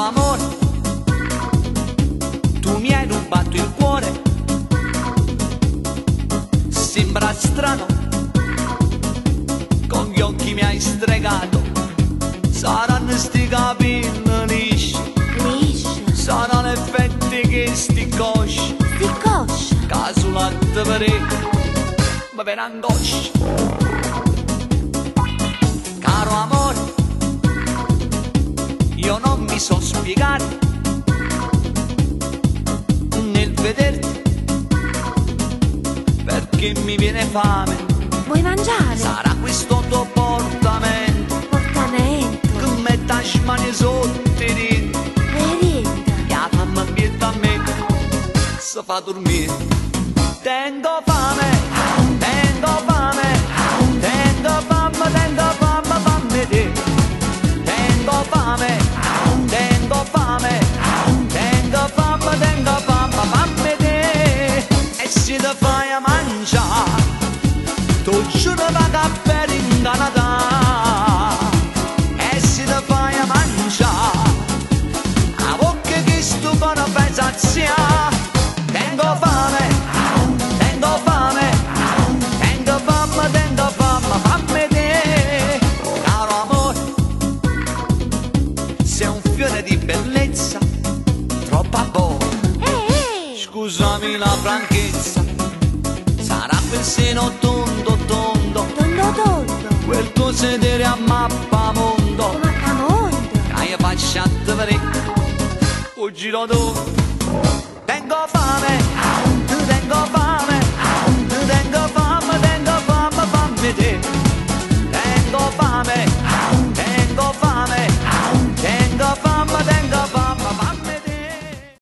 Caro amore, tu mi hai rubato il cuore. Sembra strano, con gli occhi mi hai stregato. Saranno sti capelli lisci, saranno effetti che sti cosci, caso latte parecchio, ma viene angoscia. Caro amore, io non mi so spiegare nel vederti, perché mi viene fame. Vuoi mangiare? Sarà questo tuo portamento che mette le mani sotto i denti. Merienda. La mamma ambienta a me, si fa dormire. Tengo fame, tengo fame, tengo fame, tengo fame, fammi te. Tengo fame, tengo fame, tengo fame, tengo fame, fammi te. E se ti fai a mangiare, tu giuro vado per ingannare. E se ti fai a mangiare, a bocca che sto buono pensazione. Tengo fame, tengo fame, tengo fame, tengo fame, fammi te. Caro amore, sei un fiore di bellezza, troppa buona. Scusami la franchezza, sarà persino tondo tondo, quel tuo sedere a mappa mondo, che io faccio a te parecchio, un giro tondo. Tengo fame, tengo fame.